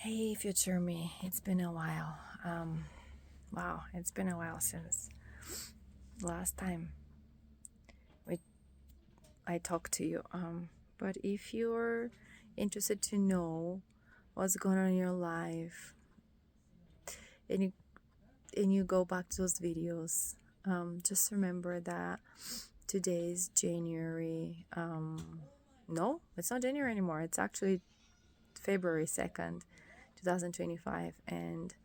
Hey, future me. It's been a while. Wow, it's been a while since the last time we I talked to you. But if you're interested to know what's going on in your life, and you go back to those videos, just remember that today is January. No, it's not January anymore. It's actually February 2nd, 2025, and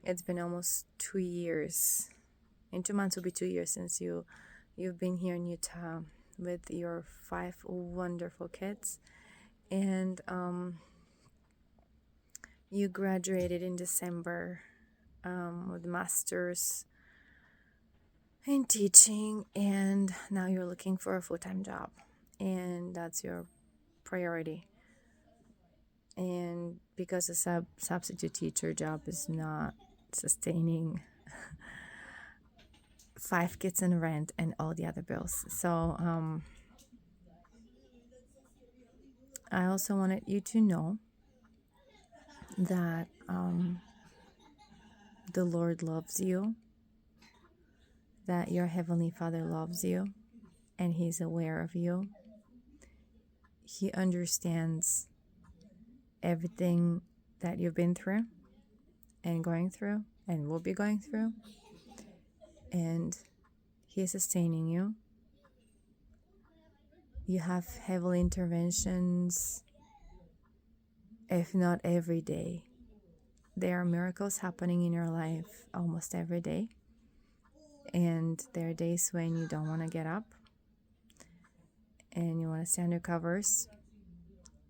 it's been almost 2 years. In 2 months will be 2 years since you've been here in Utah with your 5 wonderful kids, and you graduated in December with masters in teaching, and now you're looking for a full-time job, and that's your priority. And because a substitute teacher job is not sustaining 5 kids and rent and all the other bills. So I also wanted you to know that the Lord loves you, that your Heavenly Father loves you, and He's aware of you. He understands everything that you've been through and going through and will be going through, and He is sustaining you. You have heavenly interventions, if not every day. There are miracles happening in your life almost every day, and there are days when you don't want to get up and you want to stay under covers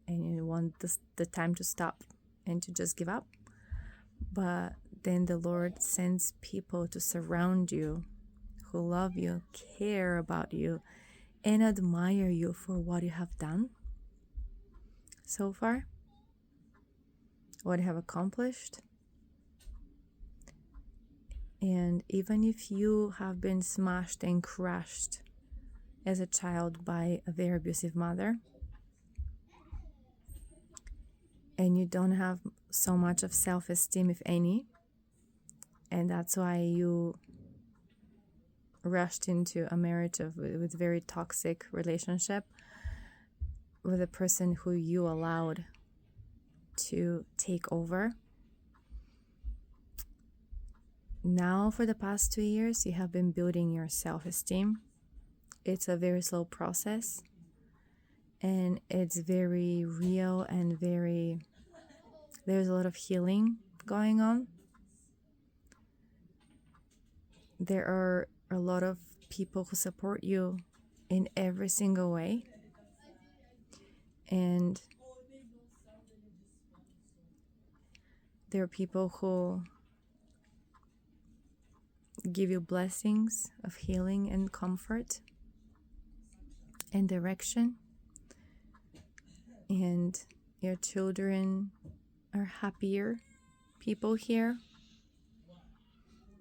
and you want the time to stop and to just give up. But then the Lord sends people to surround you who love you, care about you, and admire you for what you have done so far, what you have accomplished. And even if you have been smashed and crushed as a child by a very abusive mother, and you don't have so much of self-esteem, if any, and that's why you rushed into a marriage with very toxic relationship with a person who you allowed to take over. Now, for the past 2 years, you have been building your self-esteem. It's a very slow process, and it's very real, and there's a lot of healing going on. There are a lot of people who support you in every single way, and there are people who give you blessings of healing and comfort and direction, and your children are happier people here,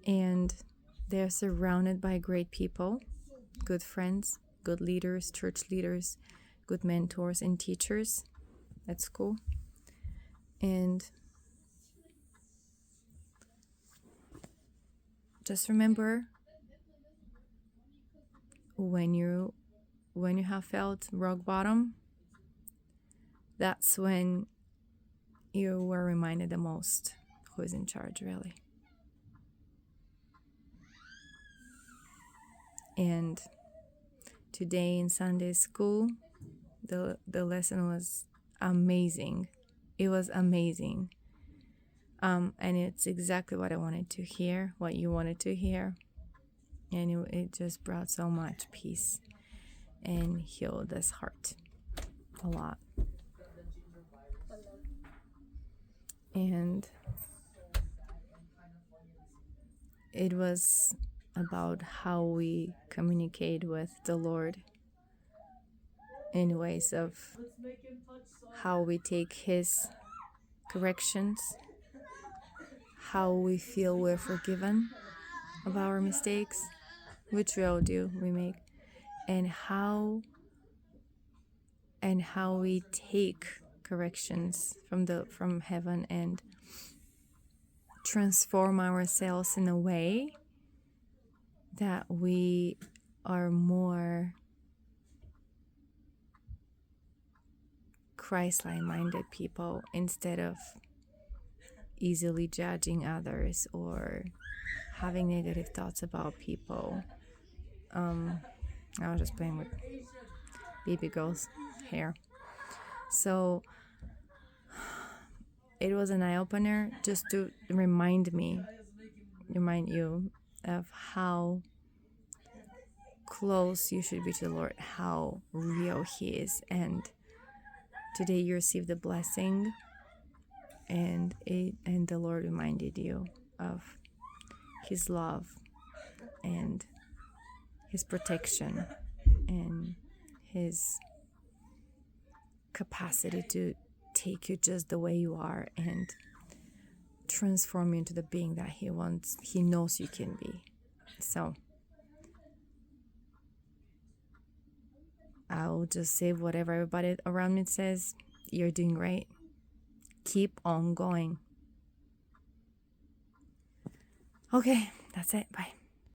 and they're surrounded by great people, good friends, good leaders, church leaders, good mentors and teachers at school. And just remember, when you have felt rock bottom, that's when you were reminded the most who is in charge, really. And today in Sunday school, the lesson was amazing. It was amazing. And it's exactly what I wanted to hear, what you wanted to hear. And it just brought so much peace and healed this heart a lot. And it was about how we communicate with the Lord in ways of how we take His corrections, how we feel we're forgiven of our mistakes, which we all do, we make, and how we take corrections from heaven and transform ourselves in a way that we are more Christ-like minded people instead of easily judging others or having negative thoughts about people. I was just playing with baby girl's hair. So it was an eye-opener just to remind you of how close you should be to the Lord, how real He is. And today you received the blessing, and the Lord reminded you of His love and His protection and His capacity to take you just the way you are and transform you into the being that He knows you can be. So I'll just say whatever everybody around me says. You're doing great. Keep on going. Okay, that's it. Bye.